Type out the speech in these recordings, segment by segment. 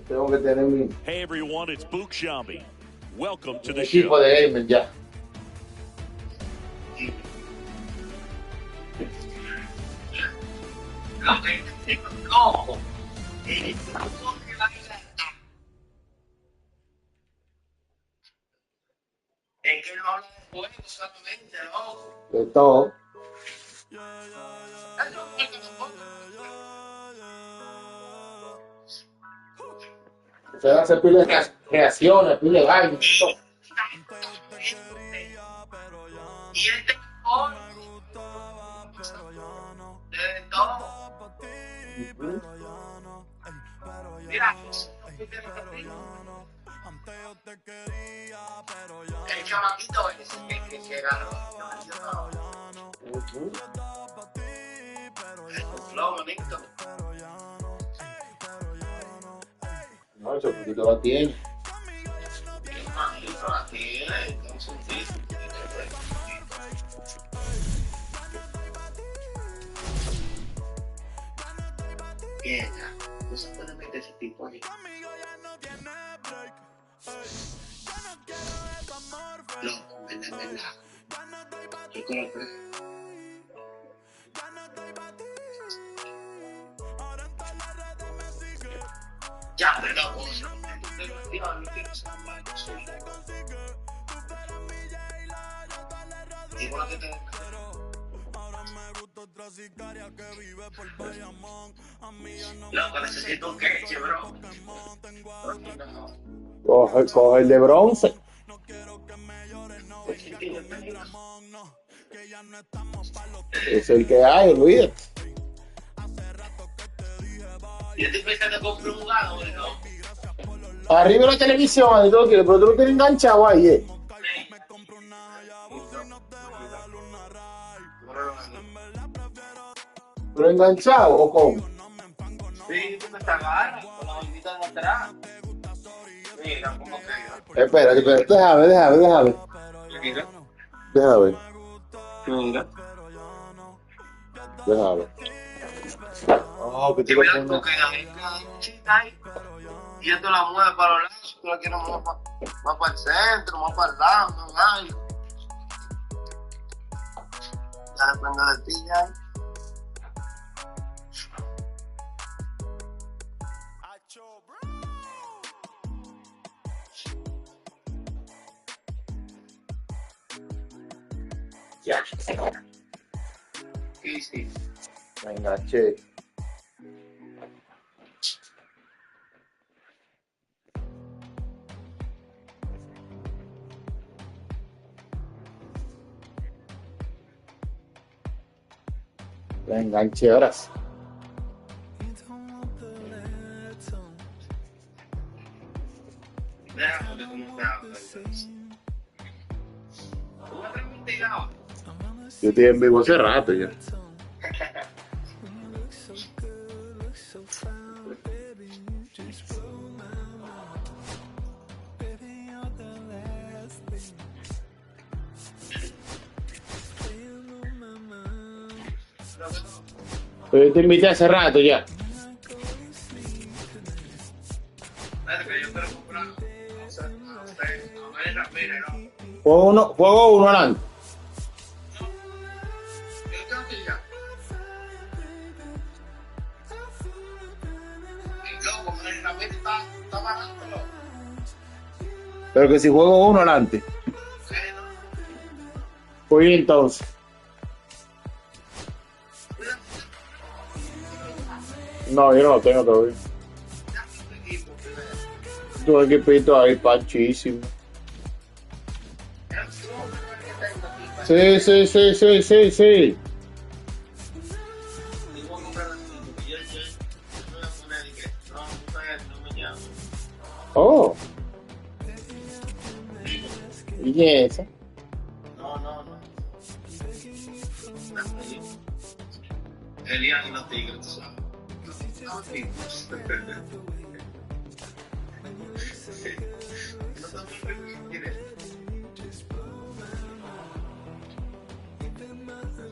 Tengo que tener mi Hey everyone, it's Book Shambi. Welcome to the equipo show. de gamer ya. No. Es que no habla de juegos solamente, ¿no? De todo. Se van a hacer pila de creaciones, pila de vainas. Todo. Y este mejor de todo. Mira, el chamaquito es el que ganó. El flow, bonito. No, ese poquito lo tiene. Manito, la tiene, entonces sí. Bien, no se puede meter ese tipo ahí. Loco, verdad. Yo creo que... Ya, pero loco, igual que te... Loco, necesito un queche, bro. Coge el de bronce. Es el que hay, olvídate. Yo estoy pensando en comprar un gado, ¿no? Arriba de la televisión, pero tú lo tienes enganchado ahí, ¿Pero enganchado o cómo? Sí, tú me estás agarrando con la bandita de atrás. Mira, cómo queda. Espera, déjame. Mira, Déjame. mira. Déjame. Oh, que tú Yo lo voy a pones. tocar la chica ahí. Y esto la mueve para los lados. Tú la quieres mover más para el centro, más para el lado, no hay. Ya depende de ti, ya. Ya. Sí, sí. Me enganché. Me enganché ahora sí. Déjame que tú no te hagas. Tú me preguntas, Yo estoy en vivo hace rato ya. Pero yo te invité hace rato ya. Juego uno adelante. Pero que si juego uno adelante. Pues entonces. No, yo no lo tengo todavía. Tu equipito ahí, pachísimo. Sí. Oh. ¿Y esa? No. Elian y los tigres, tú sabes. Los tigres.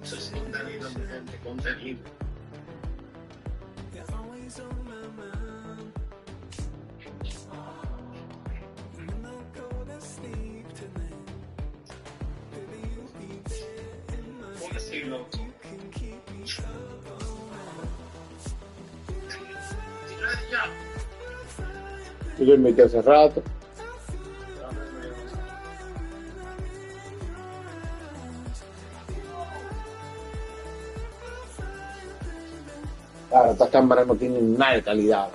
Eso es contenido, gente, contenido. Sí, loco. Ya. Yo lo invité hace rato. Claro, estas cámaras no tienen nada de calidad.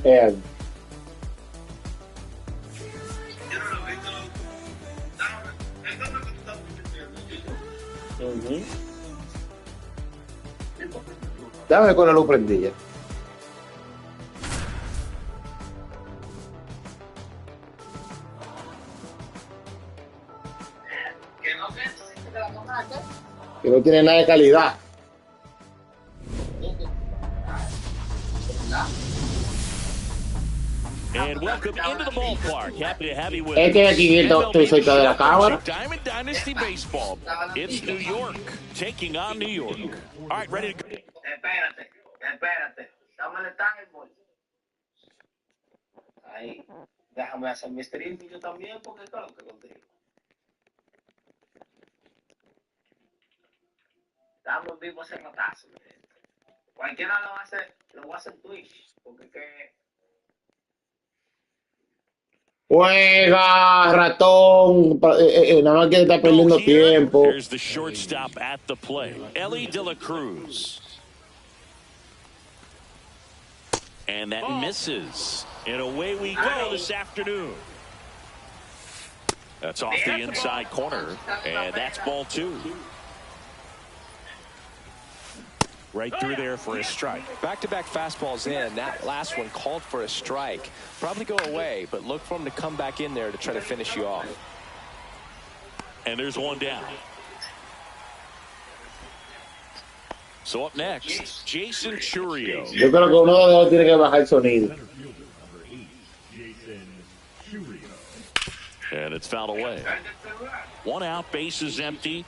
Yo no lo he visto. Dame, es lo que tú estás diciendo. Dame con la luz prendida. Que no tiene nada de calidad. And welcome into the ballpark. Happy to have you with Este de us. aquí viendo, estoy cerca de la cámara. Diamond Dynasty Baseball. It's New York taking on New York. All right, ready to go. Espérate. Dame el timer. Ahí. Déjame hacer mi streaming yo también, porque claro que contigo. Dame un vivo ese matazo. Cualquiera lo va a hacer, lo voy a hacer Twitch, porque que... Juega, ratón. Nada más que está perdiendo tiempo. Here's the shortstop at the plate, Elly De La Cruz. And that misses. And away we go this afternoon. That's off the inside corner, and that's ball 2. Right through there for a strike. Back-to-back fastballs in. That last one called for a strike. Probably go away, but look for him to come back in there to try to finish you off. And there's one down. So up next, Jason Churio. Yo creo que uno de los dos tiene que bajar el sonido. And it's fouled away. One out, base is empty.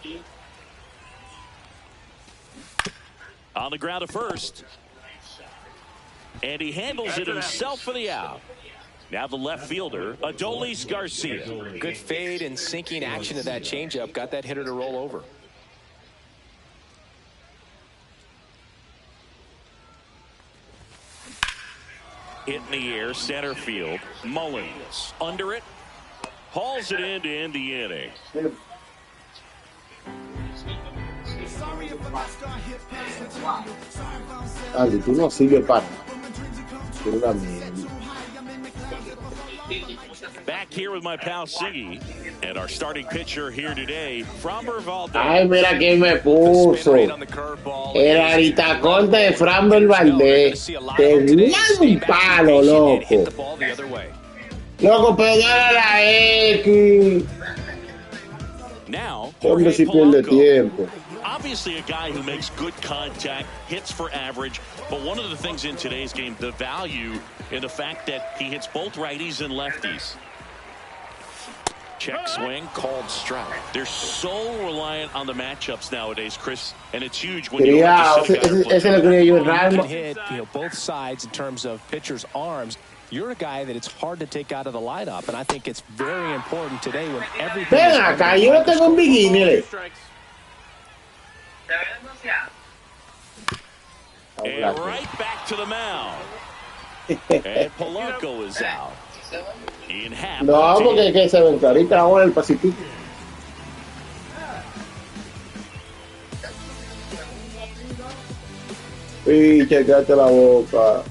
On the ground at first. And he handles it himself for the out. Now the left fielder, Adolis Garcia. Good fade and sinking action to that changeup. Got that hitter to roll over. Hit in the air, center field. Mullins under it. Hauls it in to end the inning. Andy, tú no sirves para nada. Back here with my pal Siggy and our starting pitcher here today, Framber Valdez. Ay, mira quién me puso. El Aritacón de Framber Valdez. Tenía un palo, loco. Loco, pegale a la X. Now, Hombre, si pierde tiempo. obviously a guy who makes good contact, hits for average, but one of the things in today's game, the value in the fact that he hits both righties and lefties. Check swing, called strike. They're so reliant on the matchups nowadays, Chris, and it's huge when you Criado, ese lo quería yo en Ralmo. Hit, both sides in terms of pitchers' arms. You're a guy that it's hard to take out of the lineup, and I think it's very important today when everything. Ven acá, yo no tengo un bikini. And right back to the mound. And Polanco is out. In half. No, porque es que se ven ahorita ahora el Pacífico. Y checate la boca.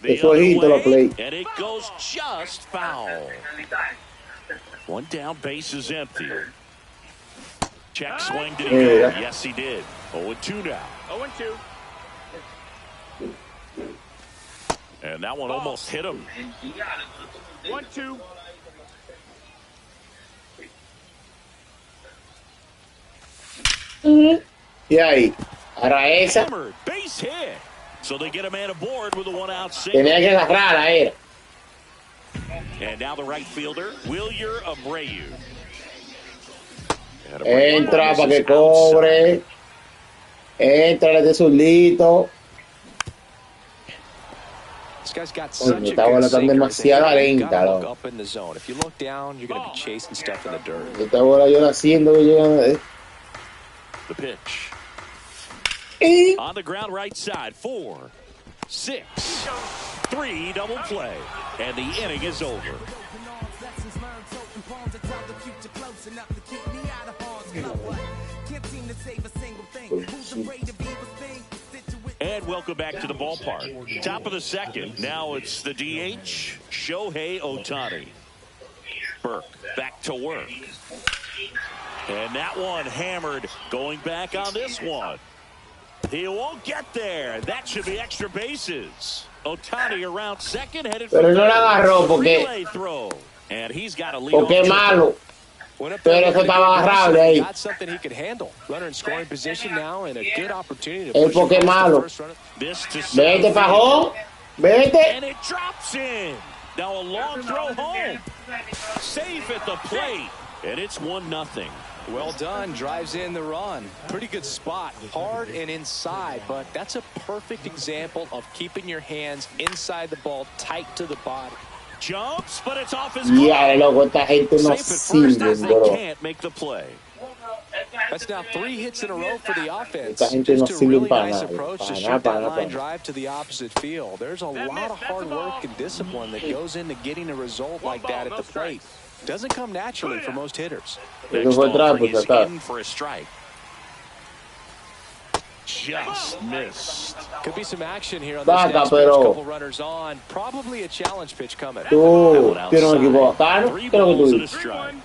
Eso es hito la play. And it goes just foul. One down, base is empty. Check swing, did he go? Yes, he did. 0-2 now. 0-2. And that one almost hit him. 1-2. Y ahí, ahora esa, Hammered, base hit. So they get a man aboard with a one-out single. tenía que agarrarla, era. And now the right fielder, Wilyer Abreu. Entra para que cobre. Entra de zurdito. guy's got such a esta good bola tan sinker. demasiado You lenta, gotta look loco. up in the zone. If you look down, you're going to be chasing stuff in the dirt. Esta bola yo la siento que llega. The pitch. On the ground right side. 4, 6, 3, double play. And the inning is over. And welcome back to the ballpark. Top of the second. Now it's the DH, Shohei Ohtani. Burke back to work. And that one hammered. Going back on this one. He won't get there. That should be extra bases. Ohtani around second, headed for Pero no la agarró relay throw. And he's got a lead. Porque malo. Pero eso estaba agarrable ahí. Got something he could handle. Runner in scoring position now and a good opportunity to Es porque malo. Vete, Pajón. Vete. And it drops in. Now a long throw home. Safe at the plate. And it's 1-0. Well done. Drives in the run. Pretty good spot. Hard and inside, but that's a perfect example of keeping your hands inside the ball, tight to the body. Jumps, but it's off his glove. Ya, loco, esta gente no sirve, bro. Can't make the play. That's now 3 hits in a row for the offense. Esta gente no Just a sirve really para nice nada. approach to Para shoot nada, that para line nada. drive to the opposite field. There's a lot of hard work and discipline that goes into getting a result like that at the plate. Doesn't come naturally for most hitters. Next offering is in for a strike. Just missed. Could be some action here on this Vaca, next pitch. pero- Couple runners on. Probably a challenge pitch coming. Tú tienes un equipo bacano. 3 ¿Qué es lo que balls tú and a dices? strike.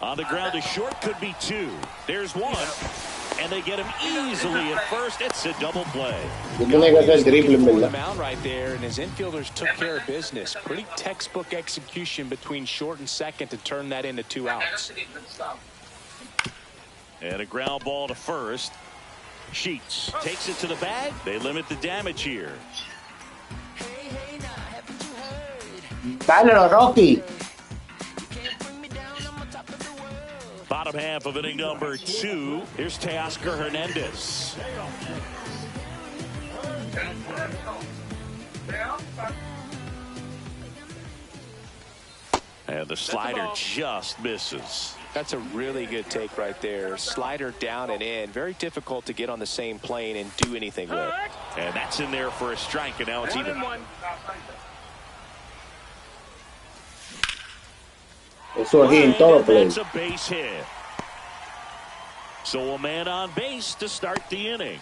On the ground is short, could be 2. There's 1. And they get him easily at first. It's a double play. Tú tienes que hacer triple, en The verdad. mound right there, and his infielders took care of business. Pretty textbook execution between short and second to turn that into 2 outs. And a ground ball to first. Sheets takes it to the bag. They limit the damage here. Dale, Rocky. Bottom half of inning number 2. Here's Teoscar Hernandez. And the slider just misses. That's a really good take right there. Slider down and in. Very difficult to get on the same plane and do anything with. And that's in there for a strike, and now it's even. Eso es en todo play. That's a base hit. So a man on base to start the inning.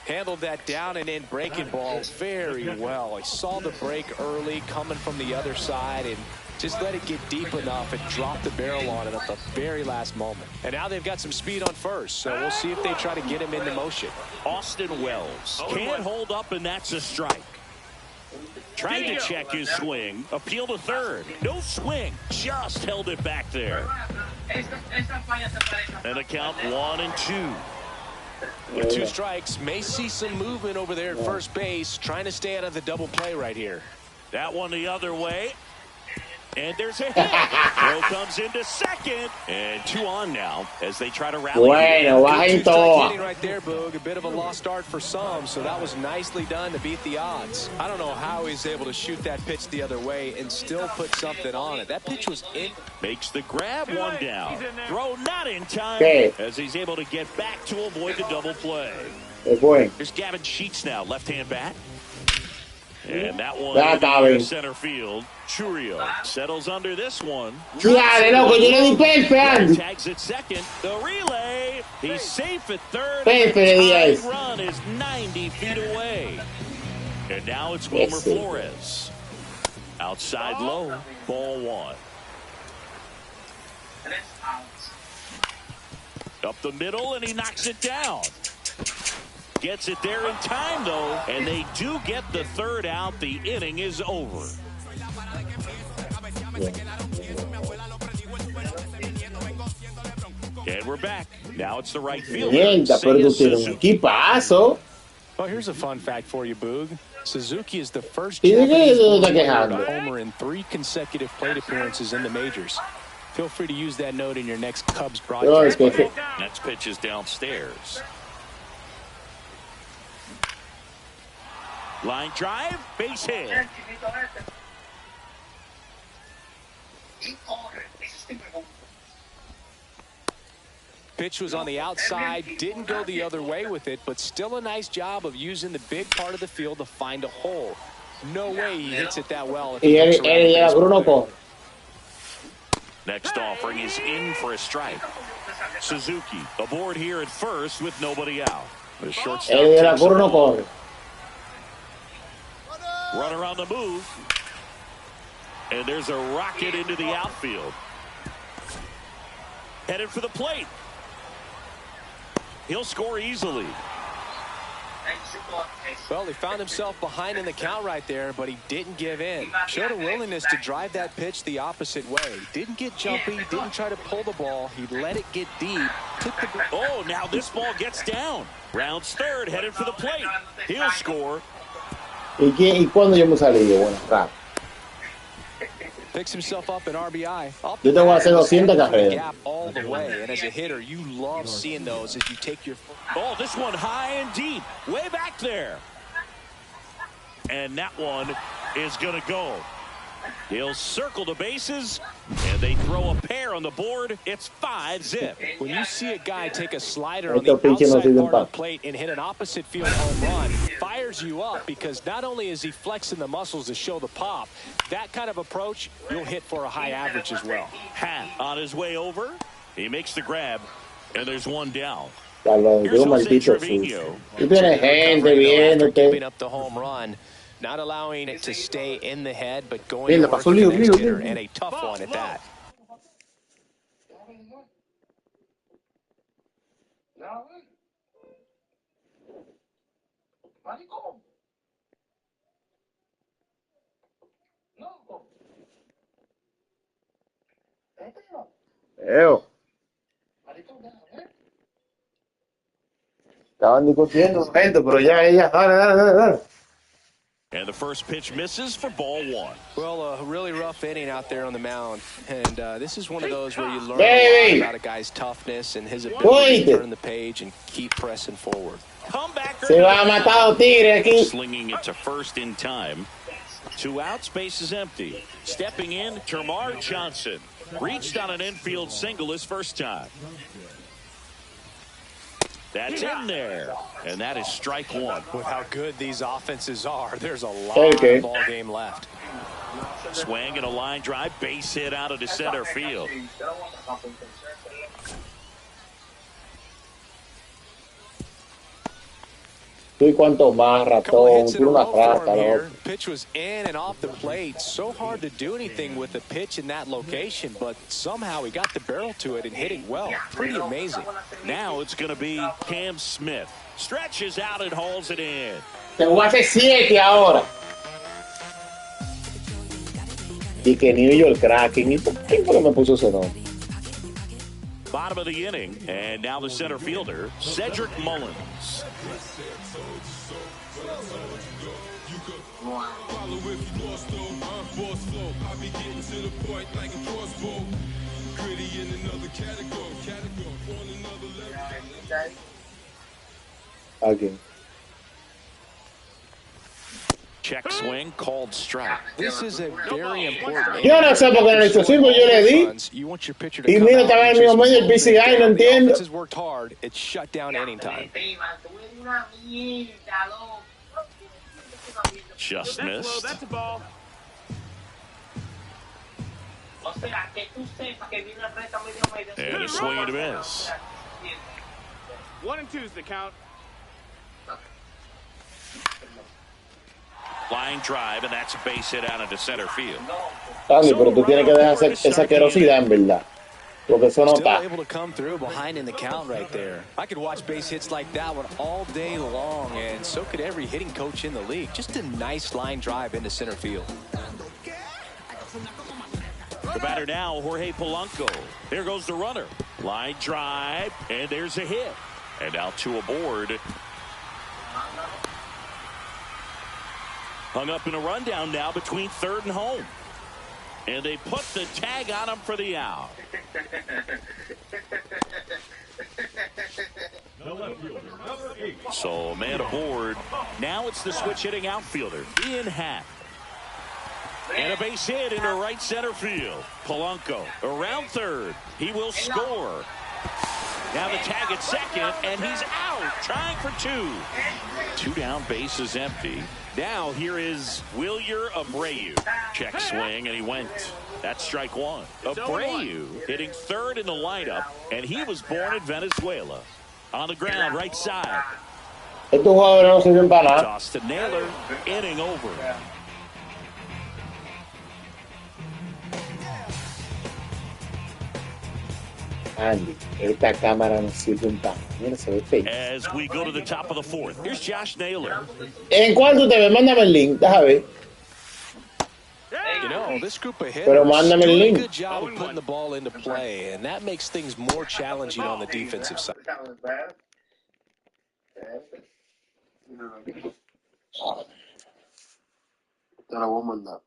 Handled that down and in breaking ball very well. He saw the break early coming from the other side and just let it get deep enough and drop the barrel on it at the very last moment. And now they've got some speed on first, so we'll see if they try to get him into motion. Austin Wells can't hold up, and that's a strike. Trying to check his swing. Appeal to third. No swing. Just held it back there. And a count 1-2. With 2 strikes, may see some movement over there at first base, trying to stay out of the double play right here. That one the other way. And there's a hit. Throw comes into second. And 2 on now as they try to rally. Bueno, bajen todo. Right there, Boog. A bit of a lost start for some, so that was nicely done to beat the odds. I don't know how he's able to shoot that pitch the other way and still put something on it. That pitch was in. Makes the grab, 1 down. Throw not in time as he's able to get back to avoid the double play. Here's Gavin Sheets now, left-hand bat. And that one in center field. Churio settles under this one. Tags at second. The relay. He's safe at third. The run is 90 feet away. And now it's Wilmer Flores. Outside low. Ball 1. Up the middle, and he knocks it down. Gets it there in time, though, and they do get the 3rd out. The inning is over. And we're back. Now it's the right fielder. Well, here's a fun fact for you, Boog. Suzuki is the first Japanese to homer in 3 consecutive plate appearances in the majors. Feel free to use that note in your next Cubs broadcast. Next pitch is downstairs. Line drive, base hit. Pitch was on the outside, didn't go the other way with it, but still a nice job of using the big part of the field to find a hole. No way he hits it that well. If he looks around the baseball. Next offering is in for a strike. Suzuki aboard here at first with nobody out. The shortstop takes the ball. Runner on the move. And there's a rocket into the outfield. Headed for the plate. He'll score easily. Well, he found himself behind in the count right there, but he didn't give in. Showed a willingness to drive that pitch the opposite way. Didn't get jumpy, didn't try to pull the ball. He let it get deep. Oh, now this ball gets down. Rounds third, headed for the plate. He'll score. ¿Y cuándo yo me salí? Bueno, rap. Picks himself up an RBI. Yo te voy a hacer 200 carreras. All the way, and as a hitter, you love seeing those as you take your. Oh, this one high and deep, way back there. And that one is going to go. He'll circle the bases, and they throw a pair on the board. It's 5-zip. When you see a guy take a slider on the outside part of the plate and hit an opposite field home run, fires you up because not only is he flexing the muscles to show the pop, that kind of approach, you'll hit for a high average as well. Hat on his way over. He makes the grab, and there's one down. Here's Jose Trevino. Giving up the home run. Not allowing it to stay in the head, but going to work the next hitter, and a tough one at that. Estaban discutiendo, gente, pero ya ella, dale. And the first pitch misses for ball one. Well, a really rough inning out there on the mound. And this is one of those where you learn a lot about a guy's toughness and his ability to turn the page and keep pressing forward. Se va a matar Tigre aquí. Slinging it to first in time. 2 outs, base is empty. Stepping in, Termarr Johnson. Reached on an infield single his first time. That's in there, and that is strike one. With how good these offenses are, there's a lot of ball game left. Swing and a line drive, base hit out of the center field. Tú cuánto más ratón, tú una rata, ¿no? Pitch was in and off the plate. So hard to do anything with the pitch in that location, but somehow he got the barrel to it and hit it well. Pretty amazing. Now it's going to be Cam Smith. Stretches out and hauls it in. Te voy a hacer 7 ahora. Y que New York Kraken. ¿Y por qué me puso ese nombre? Bottom of the inning, and now the center fielder, Cedric Mullins. Again. Check swing, called strike. This is a very important. Yo no sé por qué en el exorcismo yo le di. Y mira, estaba en el mismo medio el PCI, no entiendo. Worked hard. It's shut down anytime. Just missed. That's a ball. And a swing and a miss. 1-2 is the count. Line drive, and that's a base hit out into center field. Dale, pero tú tienes que dejar esa querosidad, en verdad. Porque eso no está. Still able to come through behind in the count right there. I could watch base hits like that one all day long, and so could every hitting coach in the league. Just a nice line drive into center field. The batter now, Jorge Polanco. There goes the runner. Line drive, and there's a hit. And now 2 aboard. Hung up in a rundown now between third and home. And they put the tag on him for the out. So man aboard. Now it's the switch hitting outfielder, Ian Happ. And a base hit into right center field. Polanco around third. He will score. Now the tag at second, and he's out, trying for two. Two down, base is empty. Now here is Wilyer Abreu. Check swing, and he went. That's strike one. Abreu hitting third in the lineup, and he was born in Venezuela. On the ground, right side. Toss to Naylor, inning over. Andy, esta cámara no sirve un pan. Mira, se ve feo. As we go to the top of the fourth, here's Josh Naylor. ¿En cuánto te ves? Mándame el link, déjame ver. You know, this group of Pero hitters mándame el do a link. good job of putting the ball into play, and that makes things more challenging on the defensive side. Te la voy a mandar.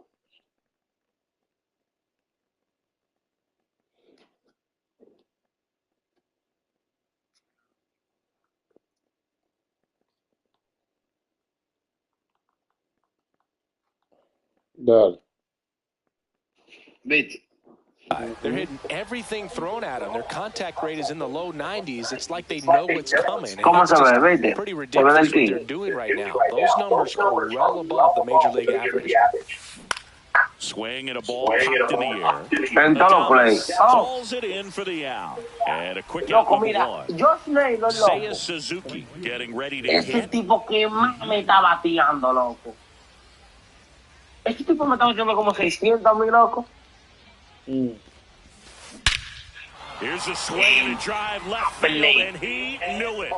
Dale. ¿Viste? They're hitting everything thrown at them. Their contact rate is in the low 90s. It's like they know what's coming. And ¿Cómo it's se ve? just ¿Viste? pretty Se ve ridiculous del what they're tiro. doing right now. Those numbers are well above the major league average. Swing and a ball popped in the air. En todos los plays. Calls it in for the out. And a quick out Loco, number mira, one. Josh Naylor, Seiya loco. Suzuki getting ready to Ese hit. tipo que más me está bateando, loco. Este tipo me está metiendo como 600, mi loco. Here's a swing and a drive left field, and he knew it.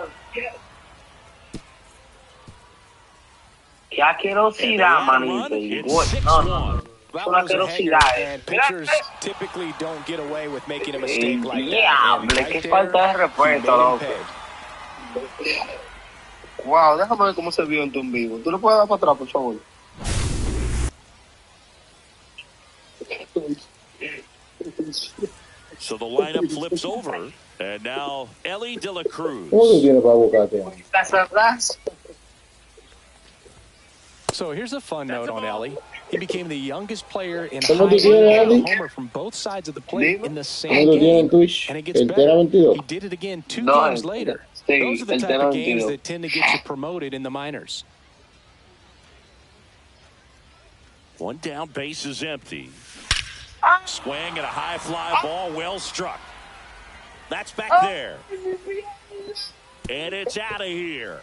Qué asquerosidad, manito. It's No, no. 6-1. That Una was a hanger, asquerosidad. and pitchers typically don't get away with making a mistake like that. Diable, And right qué there, falta de he made respeto, him loco. pay. Wow, déjame ver cómo se vio en tu en vivo. ¿Tú le puedes dar para atrás, por favor? So the lineup flips over, and now Elly De La Cruz. ¿Cómo tú tienes para buscarte? Estás atrás. So here's a fun note on Elly. He became the youngest player in ¿Cómo tú high school tienes, to get Elly? a homer from both sides of the plate in the ¿Cómo same tú tienes en game. Twitch? And it gets Entera better. 22. He did it again two No, games later. sí, Those are the type entera of games 22. that tend to get you promoted in the minors. One down, base is empty. Swing and a high fly ball, well struck. That's back there. And it's out of here.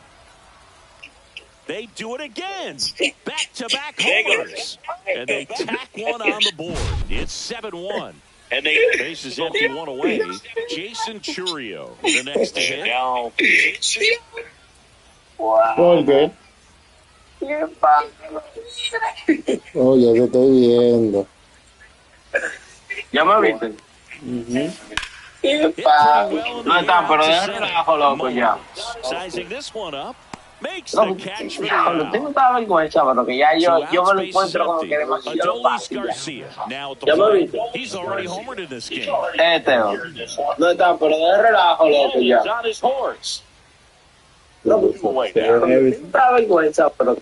They do it again. Back-to-back homers. And they tack one on the board. It's 7-1. And they base is empty, one away. Jason Chourio, the next to hit. ¿Por qué? Oh, ya te estoy viendo. ¿Ya me viste? Hit pretty well in the No está, pero air to déjame center. relajo, loco, ya. Sizing this one up. Makes No, the catch for the diablo, out. tengo tanta vergüenza, pero que ya yo Two me outs, lo base is encuentro como empty. que demasiado Adolis fácil. Garcia now at the Ya me plate. viste. He's already homered in this game. No está, pero de relajo, loco, ya. On his horse. Tanta vergüenza, pero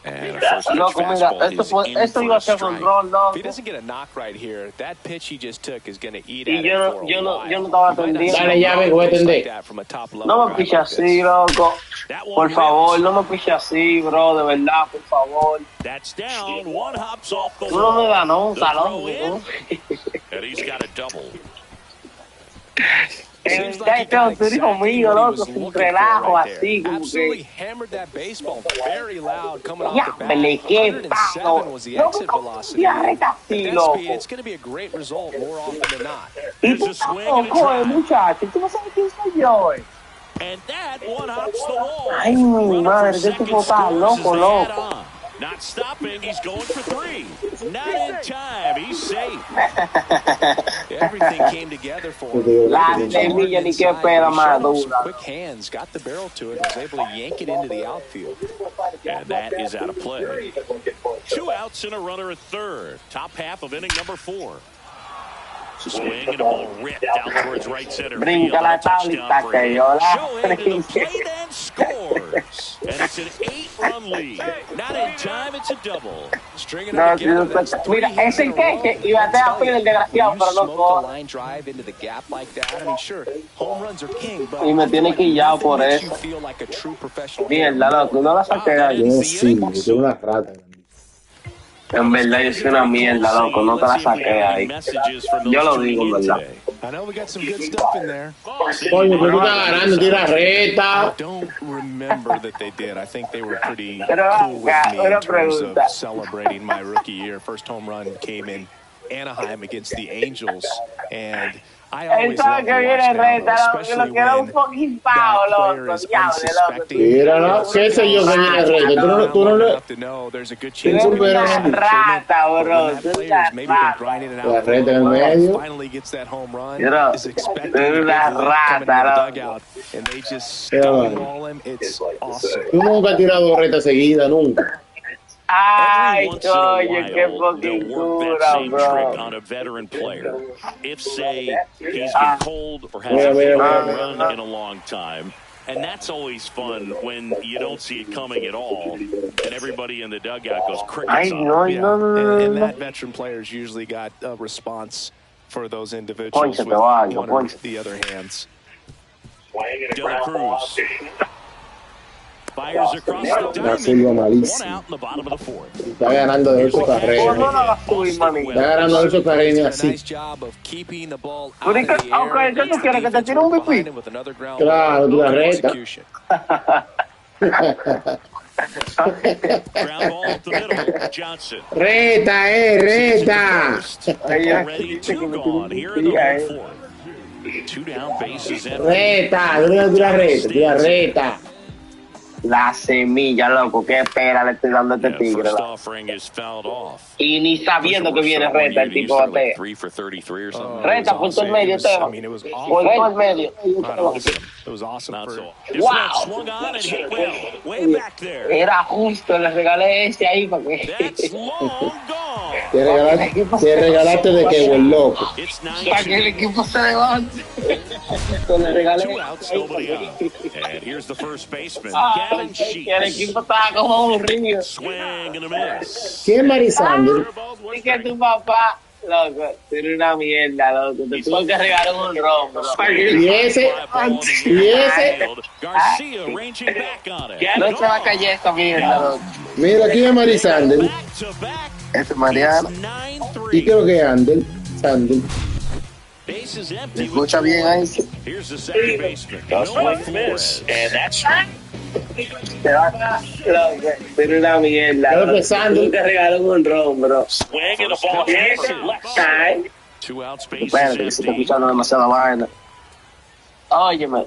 And a first pitch loco, mira, fastball esto, is in esto for iba a a ser strike. control, If loco. he doesn't get a knock right here, that pitch he just took is going to eat Y at him yo for a no while. estaba You might not atendiendo. see Dale, llave, que voy a pitch atender. like that from a top level No me guy piches like así, this. loco. That one Por favor, rips. no me piches así, bro, de verdad, por favor. That's down. One hops off the Tú no me wall. das nunca, The throw loco. in, and he's got a double. Seems like he Este got es un hijo exactly mío, what he loco, was sin looking relajo, for right así, there. como Absolutely que. hammered that baseball very loud coming off Ya, the bat. vele, qué 107 palo. was the Loco, exit ¿cómo velocity. ya At está así, that loco? speed, it's going to be a great result more often than not. Y There's tú a estás swing and a loco, drive. muchacho. Tú no sabes quién soy yo, And that one hops the wall. Ay, mi Runner madre, for qué second tipo tan scores loco, as they add loco. on. Not stopping. He's going for three. Not in time. He's safe. Everything came together for him. La He was semilla ni qué inside, pera he más showed off some dura. quick hands, got the barrel to it, and was able to yank it into the outfield. And that is out of play. Two outs and a runner at third. Top half of inning number 4. Swing and a ball ripped out towards right center field. Brinca la A touchdown tablita for que him. yo la Shohei to the plate and scores. And it's an 8-run lead. Not in time, it's a double. Stringing them together, that's three Mira, hits ese in a row. queche y batea pila el desgraciado, You pero no smoke a corre. line drive into the gap like that. I mean, sure, home runs are king, but Y me tiene quillado por nothing makes you eso. feel like a true professional Mierda, loco, no la saqué de ahí. Wow, Sí, yo tengo una rata. En verdad, yo soy una mierda, loco, no te la saqué de ahí. Yo lo digo, en verdad. I know we got some good stuff in there. Coño, pero tú estás ganando, tira I reta. don't remember that they did. I think they were pretty Pero cool with acá, me una in terms of pregunta. celebrating my rookie year. First home run came in Anaheim against the Angels, and I Él always sabe love que to viene watch that, reta, loco, que especially lo quiero un when fucking that pavo, player loco, is diable, loco. unsuspecting. Mira, no, si ese yo que viene reta. Tú no le. Enough to know there's a good Tú chance eres they're Pero- una gonna shoot. rata, But bro, when that tú eres player's una maybe been rata. grinding it La out for a reta en el little while, medio. finally gets that home run, Mira, is expecting tú eres a una big lead coming into rata, the loco. dugout, and they just Mira, stonewall him. It's awesome. Tú nunca has tirado reta seguida, nunca. Ay, Every once in a coño, qué while, fucking they'll work that dura, same trick bro. on a veteran player. If, say, he's been cold or Mira, hasn't mira, hit a mira, home mira. run in a long time. And that's always fun when you don't see it coming at all, and everybody in the dugout goes crickets Ay, on. no, Yeah, no, no, and no, no. that veteran player's usually got a response for those individuals Ponche, with te va, one or ponche. the other hands. De La Cruz fires across the La Silva diamond. One malísimo. out in the bottom of the fourth. Está ganando de 8 ¿Cómo no carreras. la vas a subir, manito? Está ganando de 8 carreras Did a así. nice job of keeping the ball out Pero, of the air. okay, ¿qué tú quieres? ¿Que te tire un Defense worked pipí? behind him with another ground Claro, ball. la reta. Execution. Ground ball up the middle. Johnson. Reta, reta. Already two gone here in the fourth. Two down, bases empty. Reta, tú no tiras reta, tira reta. La semilla, loco, qué pera le estoy dando a este Yeah, tigre. first loco. offering is fouled off. Y ni sabiendo que viene reta, el tipo batea. 3 for 33 or something. Reta, punto el medio, I Teo. mean, it was Por awesome. todo el medio. Not awesome. It was awesome Not for so. This Wow. one swung on and hit well. Way back there. Era justo, le regalé ese ahí para That's que... long gone. Te regalaste de que el loco. It's para que el 9-2. equipo se levante. Le regalé Two outs, nobody out. And here's the first baseman, Ah, Gavin que el Sheets. equipo estaba como aburrido. Swing and a miss. ¿Quién es Marisander? Y que tu papá, loco, tú eres una mierda, loco. Te tuvo que regalar un ron, bro. Y ese, y ese. Garcia ranging back on it. No se va a callar esta mierda, loco. Mira, ¿quién es Marisander? Back to back. Ese es Mariano. It's ¿Y qué es 9-3. lo que es Ander? Sander. Base is empty. ¿Me escucha bien ahí? Here's the second baseman. Noah Flores. Te va a... Loco, tú eres una mierda, Creo que loco. Sander. Tú te regalas un ron, bro. Swing and a ball hits it left side. Ay, Two outs, base espérate, que is se está empty. escuchando demasiada vaina. Óyeme,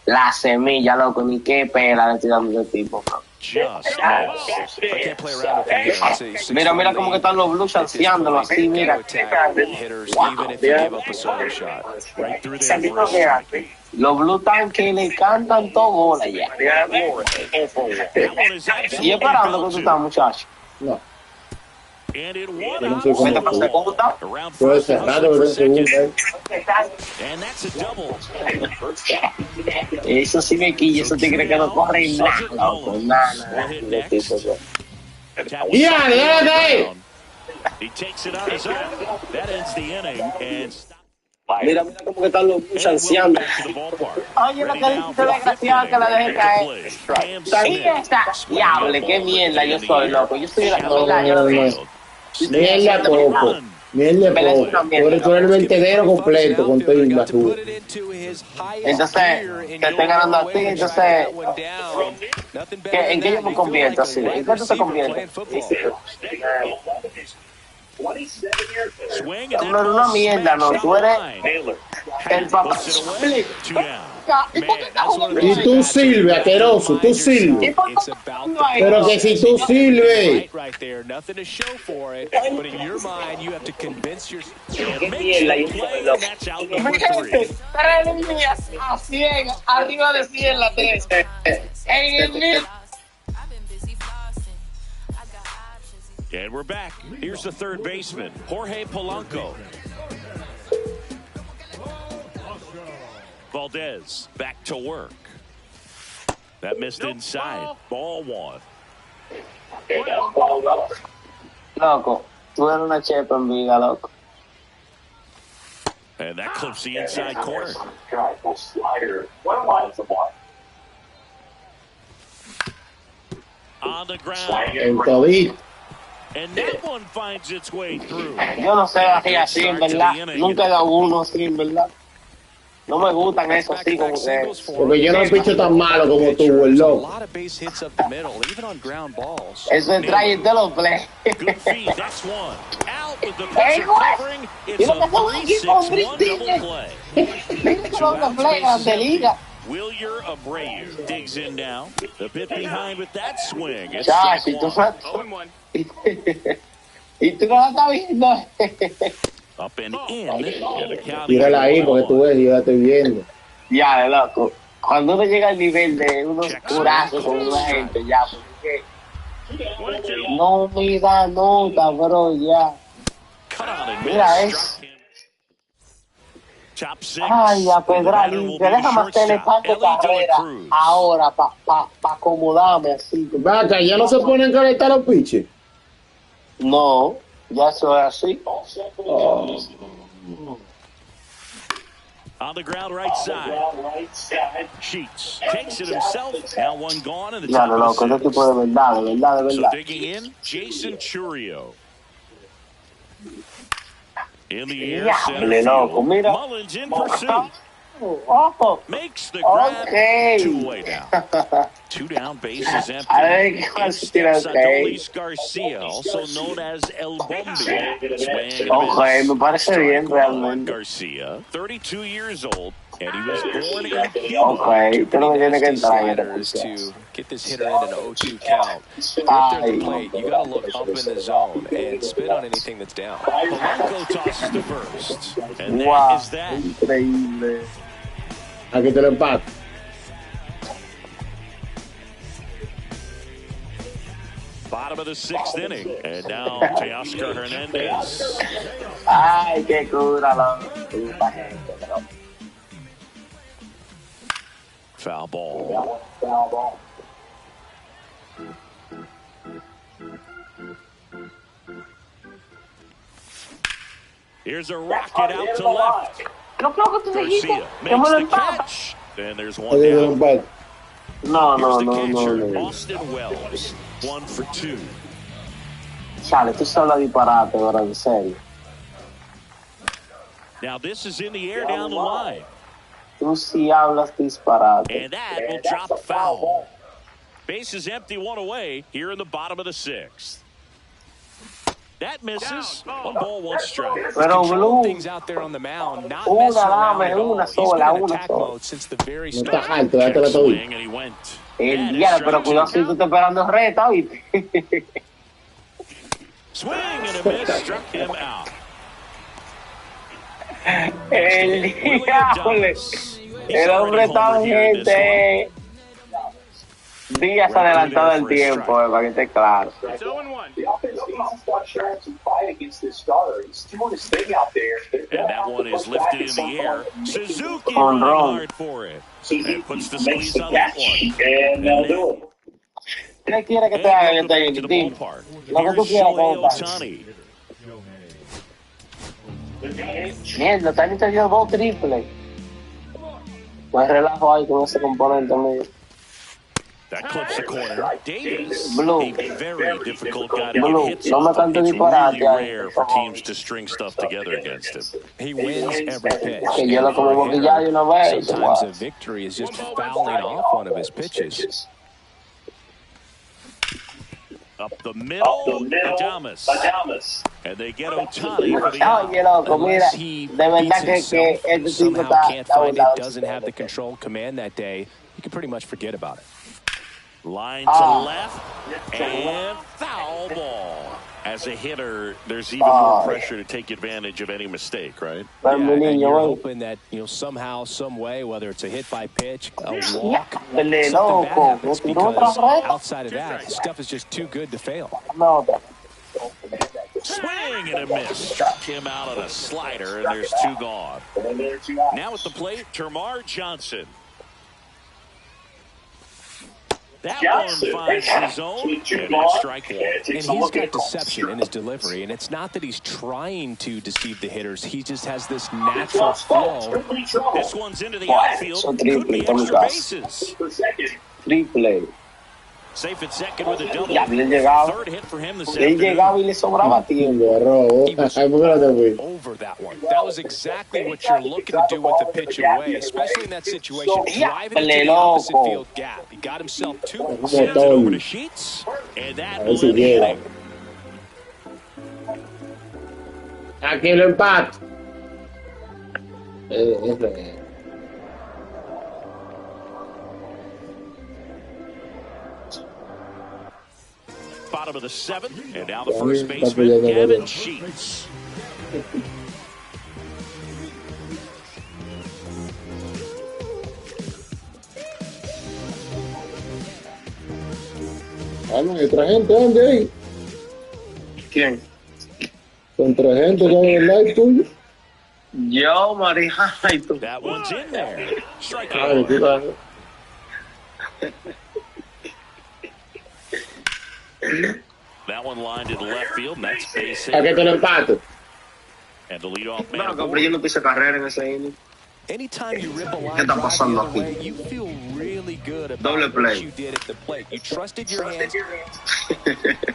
la semilla, loco, ni qué pela le estoy dando a este tipo, bro. Just missed. I can't play around with him here. It's a 6 Mira, mira cómo que están los Blues ansiándolo así, mira. hitters, even if you give up a solo shot. Right through there. Los Blues están que le cantan todo bola ya. That one is Y esperando que tú estás, muchacho. No, and it yo one no out. soy Vete como para tú. segunda. Around Puede first ser and raro, pero en second. segunda. And that's a double. Eso sí me quilla, esos tigres que no corren nada, loco, nada. Will hit Los tipos, bro. next. Ya, déjala caer. He takes it on his own. That ends the inning and Mira, mira cómo que están los Blues and we're ansiando. back to the ballpark. Oye, lo Ready que now dice for la the fifth desgraciada que la dejé inning. caer. Ready to play. Cam Ahí Smith. está. Diable, qué mierda yo soy, loco. Yo soy la mierda, yo lo digo. Mierda poco. Mierda poco. Tú eres el vertedero completo con todo el basura. Entonces, te estoy ganando a ti, entonces, ¿en qué yo me convierto así? ¿En qué tú te conviertes? Swing and Tú no eres una mierda, no. Tú eres el papá. Two down. Y tú sirves, asqueroso, tú sirves. Pero que si tú sirves. Right there, nothing to show for it, but in your mind, you have to convince yourself. Qué mierda yo soy, loco. That's out number Gente, 3. 3 líneas a 100, arriba de 100 la 3. En el mismo. And we're back. Here's the third baseman, Jorge Polanco. Valdez back to work. That missed inside. Ball one. Loco, tú eres una chepa en Viga, loco. And that clips the inside corner. On the ground. And that one finds its way through. Yo no sé así, en verdad. Nunca he dado uno así, en verdad. No me gustan esos así como que... Porque yo no picho tan malo como tú, el loco. Eso es traje de los play. Good feed, that's one. Out with the Hey, pitcher covering. It's a 3-6-1 double play. Wilyer Abreu digs in now. The bit behind with that swing. It's Ya, si tú sabes... 0-1. Y tú no lo estás viendo. up and in. Tírala ahí porque tú ves, yo la estoy viendo. Ya, loco. Cuando uno llega al nivel de unos curazos con una gente, ya, porque no me da nota, bro, ya. Mira eso. Ay, a Pedral, te deja más tener tanto carrera ahora para acomodarme así. Vaca, ¿ya no se ponen a calentar los piches? No, ya eso es así. Oh. On the ground right side. Sheets takes it himself. Now one gone in the Ya, top loco, of ese the tipo de verdad, de verdad, de So verdad. digging in, Jason Churio. In the air, Ya, center loco, field. mira. Mullins in pursuit. Ojo. Makes the grab. Okay. Two-way down. Two down, bases empty. A ver qué In más steps tiene okay. Adolis Garcia, also known as El Bombi. Swing and a Okay, miss. me parece bien Strike one. realmente. Garcia, 32 years old, and he was born in Cuba. Okay, tú no me tienes que entrar. Sliders to get this hitter into an 0-2 count. If they're at Ay, the plate, you got to look up in the zone and spit on anything that's down. Polanco tosses to first, and wow, that is that. increíble. Aquí te lo empato. Bottom of the sixth inning, and now Teoscar Hernandez. Ay, qué cura, loco. Esta gente, bro. Foul ball. Here's a rocket out to left. Lo que tú dijiste, Garcia que me makes lo the empapa. catch. And there's one Aquí te lo down. empato. No, no, Here's the no, catcher, no, no. Austin Wells. 1 for 2. Chale, tú solo disparate, bro, en serio. Now this is in the air down the line. Tú sí hablas disparate. And that will drop foul. Base is empty, one away here in the bottom of the sixth. That misses. 1 ball, 1 strike. Pero Blue, Things out there on the mound, not una messing around dame, at all. una He's sola, been in una attack sola. mode since the very No está start. alto, date la Check todo. swing, and he went. el And día, it's pero strike cuidado two. si tú estás esperando reta, ¿viste? Swing and a miss, struck him out. El Willie diablo. Adames. He's El hombre already está homered here in this one. gente. Días adelantado el tiempo, para que esté claro. It's 0-1. And that one is lifted in the air. Suzuki On running wrong. hard for it. And puts the squeeze on that one. ¿Qué quiere que te And haga welcome este back to the dime? ballpark. Lo que tú Here's quieras, Shohei compa. Ohtani. Mierda, Ohtani te dio 2 triples. No hay relajo ahí con ese componente mío. That clips the corner. Davis, Blue. a very difficult guy to Blue, get hits no me off. tanto It's disparate really ahí, rare por for favor. teams to string stuff together against him. He wins every pitch. Que yo lo And como for a hitter, boquilla de una vez. sometimes a victory is just fouling off one of his pitches. Up the middle, Adames. And they get Ohtani for the out. Oye, loco, mira, Unless he de beats verdad que himself, este tipo somehow está can't find it, volado. doesn't have the control command that day, you can pretty much forget about it. Line to left, and foul ball. As a hitter, there's even more pressure to take advantage of any mistake, right? Pero Yeah, mi and niño, you're oye. hoping that somehow, some way, whether it's a hit by pitch, a walk, Dale, something bad loco, happens, no because otra vez. outside of that, stuff is just too good to fail. No, Swing and a miss. Struck him out on a slider, and there's 2 gone. Now at the plate, Termarr Johnson. That one finds his own, and that's strike 1. And he's got deception in his delivery, and it's not that he's trying to deceive the hitters. He just has this natural flow. This one's into the outfield. Could be extra bases. Triple. Safe at second with a double. Third hit for him this Él llegaba y le sobraba tiempo. He was over that one. That was exactly what you're looking to do with the pitch away, especially in that situation. Driving into the opposite field gap. He got himself 2. Sends it over to Sheets, and that will end the inning. Aquí lo empate. Bottom of the 7th, and now the first baseman, Gavin Sheets. ¿Hay otra gente? ¿Dónde hay? ¿Quién? ¿Con otra gente ya en el live tuyo? Yo, María, y tú. That one's in there. Strike Ay, qué raro. That one lined to the left field, and that's base hit. ¿A qué te lo empato? And the leadoff man. No, compré, yo no puse carrera en ese inning. Anytime you rip a line ¿Qué está drive the pasando other aquí? way, you feel really good about Doble what play. you did at the plate. You trusted your hands.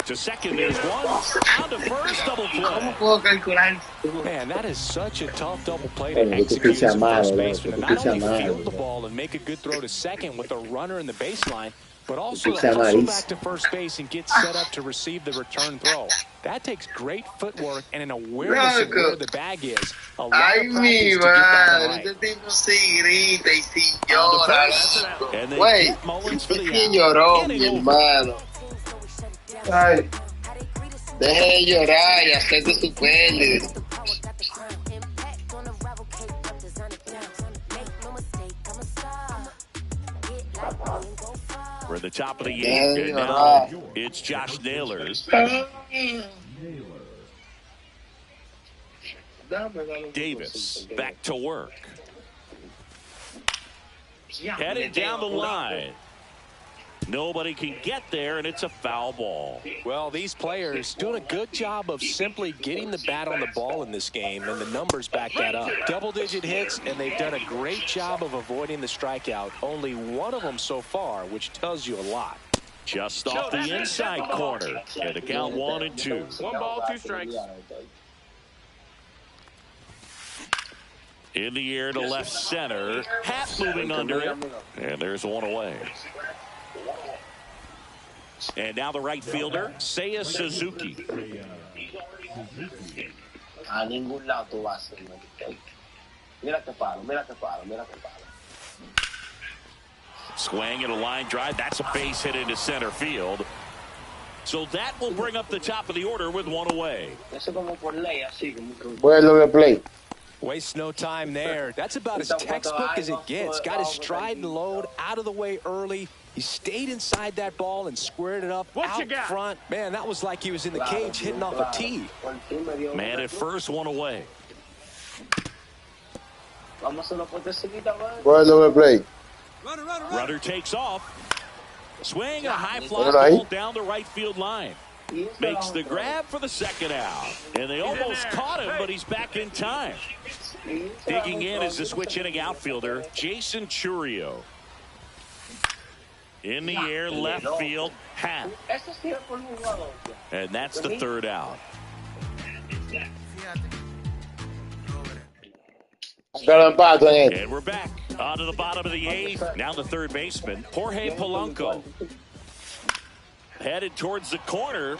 To second, there's one. Down to first, double play. ¿Cómo puedo calcular? Man, that is such a tough double play Bueno, to que tú execute pichas as a mal, first ¿no? baseman. Que And tú not pichas only mal. field the ball and make a good throw to second with a runner in the baseline, but also pichas hustle malísimo. back to first base and get set up to receive the return throw. That takes great footwork and an awareness of where the bag is. A lot Ay, of mi practice to get that madre, right. este tipo sí grita y sí llora. And they Güey, get Mullins for the ¿quién out. lloró, Inning mi over. hermano? Ay, deje de llorar y acepte su pérdida. We're at the top of the 8th, and Yeah, now it's Josh Naylor. Davis back to work. Headed down the line. Nobody can get there, and it's a foul ball. Well, these players doing a good job of simply getting the bat on the ball in this game, and the numbers back that up. Double-digit hits, and they've done a great job of avoiding the strikeout. Only one of them so far, which tells you a lot. Just off the inside corner, and the count 1-2. 1 ball, 2 strikes. In the air to left center. Happ moving under it, and there's one away. And now the right fielder, Seiya Suzuki. A ningún lado tú vas. Mira que palo, mira que palo, mira que palo. Swing and a line drive. That's a base hit into center field. So that will bring up the top of the order with one away. Eso como por ley, así como. Voy al doble play. Wastes no time there. That's about as textbook as it gets. Got his stride and load out of the way early. He stayed inside that ball and squared it up out front. Man, that was like he was in the cage hitting off a tee. Man at first, one away. Voy al doble play. Runner takes off. Swing a high fly ball down the right field line. Makes the grab for the second out. And they almost caught him, but he's back in time. Digging in is the switch hitting outfielder, Jason Chourio. In the air, left field, Happ. And that's the third out. And we're back on to the bottom of the 8th. Now the third baseman, Jorge Polanco. Headed towards the corner.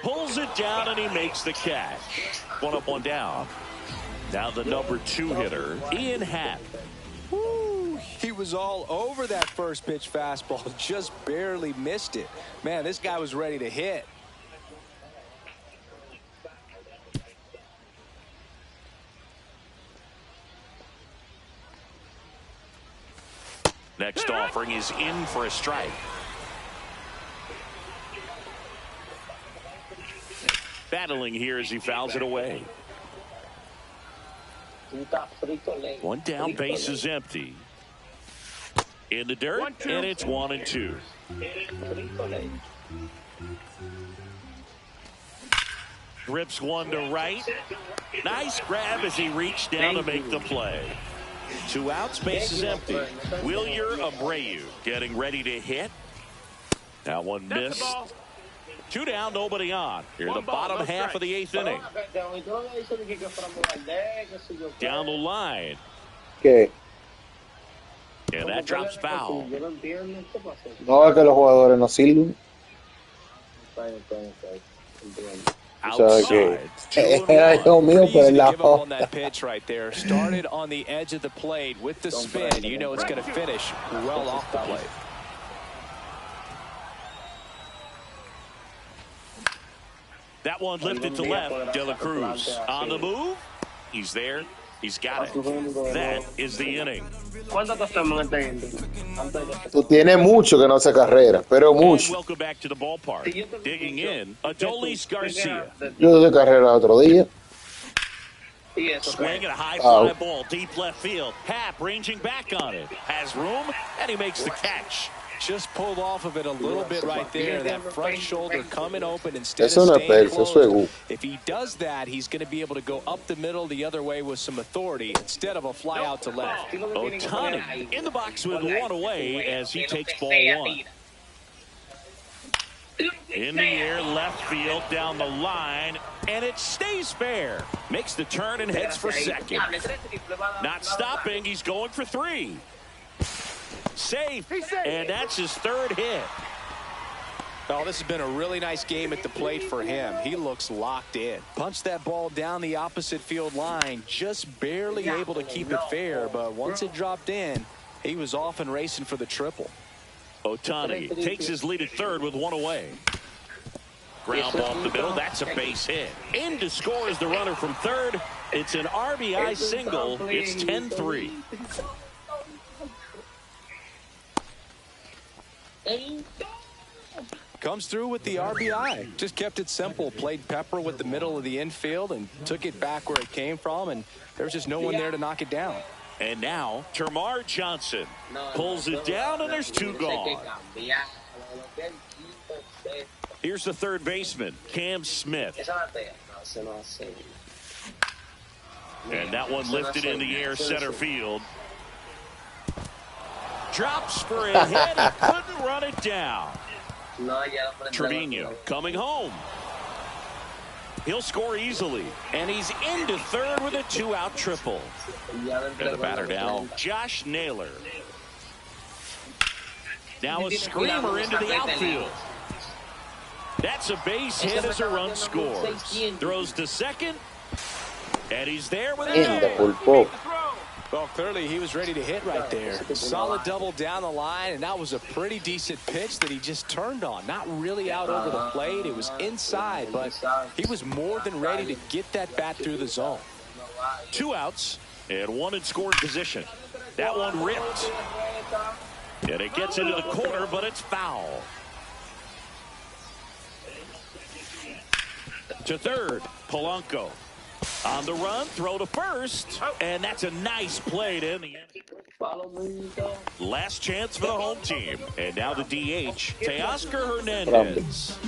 Pulls it down and he makes the catch. 1 up, 1 down. Now the number 2 hitter, Ian Happ. Woo, he was all over that first pitch fastball, just barely missed it. Man, this guy was ready to hit. Next offering is in for a strike. battling here as he fouls it away. One down, base is empty. In the dirt, and it's 1-2. Rips one to right. Nice grab as he reached down to make the play. 2 outs, base is empty. Wilyer Abreu getting ready to hit. That one missed. 2 down, nobody on. Here the bottom half of the 8th inning. Down the line. ¿Qué? And that drops foul. No, es que los jugadores no sirven. Outside. Era hijo mío, pero en la on that pitch right there. Started on the edge of the plate with the spin. You know it's going to finish well off the plate. That one lifted to left. De La Cruz on the move. He's there. He's got it. That is the inning. Tú tienes mucho que no hace carrera, pero mucho. And welcome back to the ballpark. Digging in, Adolis Garcia. Yo hice carrera el otro día. Swing at a high fly ball, deep left field. Happ ranging back on it. Has room, and he makes the catch. Just pulled off of it a little bit right there. That front shoulder coming open instead of staying closed. If he does that, he's going to be able to go up the middle the other way with some authority instead of a fly out to left. Ohtani in the box with one away as he takes ball one. In the air, left field, down the line, and it stays fair. Makes the turn and heads for second. Not stopping, he's going for 3. Safe, and that's his 3rd hit. Oh, this has been a really nice game at the plate for him. He looks locked in. Punched that ball down the opposite field line, just barely able to keep it fair, but once it dropped in, he was off and racing for the triple. Ohtani takes his lead at 3rd with one away. Ground ball up the middle, that's a base hit. In to score is the runner from 3rd. It's an RBI single. It's 10-3. Comes through with the RBI. Just kept it simple. Played Pepper with the middle of the infield and took it back where it came from, and there was just no one there to knock it down. And now Termarr Johnson pulls it down, and there's 2 gone. Here's the 3rd baseman, Cam Smith. And that one lifted in the air, center field. Drops for a hit. He couldn't run it down. Trevino coming home. He'll score easily. And he's into 3rd with a 2-out triple. And the batter now, Josh Naylor. Now a screamer into the outfield. That's a base hit as a run scores. Throws to second. And he's there with a double. Well, clearly he was ready to hit right there. Solid double down the line, and that was a pretty decent pitch that he just turned on. Not really out over the plate. It was inside, but he was more than ready to get that bat through the zone. 2 outs and 1 in scoring position. That one ripped. And it gets into the corner, but it's foul. To 3rd, Polanco. On the run, throw to 1st, and that's a nice play to end the inning. Last chance for the home team, and now the DH, Teoscar Hernandez.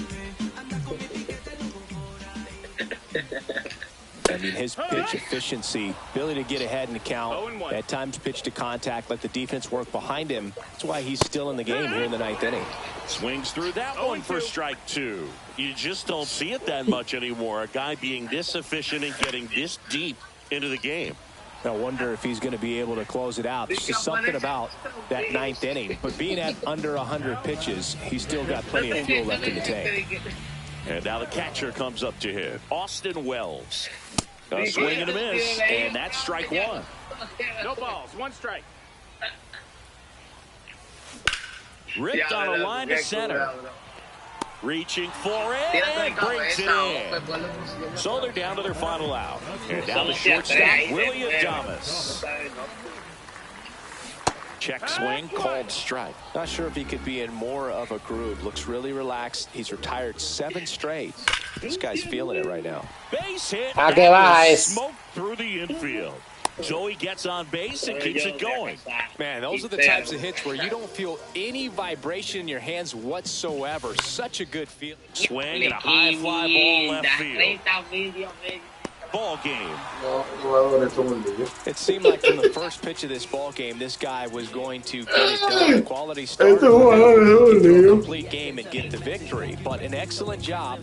I mean, his pitch efficiency, ability to get ahead in the count, at times pitch to contact, let the defense work behind him. That's why he's still in the game here in the 9th inning. Swings through that one for strike 2. You just don't see it that much anymore. A guy being this efficient and getting this deep into the game. I wonder if he's going to be able to close it out. There's just something about that 9th inning. But being at under 100 pitches, he's still got plenty of fuel left in the tank. And now the catcher comes up to hit. Austin Wells. A swing and a miss, and that's strike 1. No balls, 1 strike. Ripped on a line to center. Reaching for it and brings it in. So they're down to their final out. And down the shortstop, Willy Adames. Check swing, called strike. Not sure if he could be in more of a groove. Looks really relaxed. He's retired 7 straight. This guy's feeling it right now. Base hit. Smoke through the infield. Joey gets on base and keeps it going. Man, those are the types of hits where you don't feel any vibration in your hands whatsoever. Such a good feeling. Swing and a high fly ball left field. Ball game. It seemed like from the first pitch of this ball game, this guy was going to get it done. Quality start, complete game and get the victory. But an excellent job of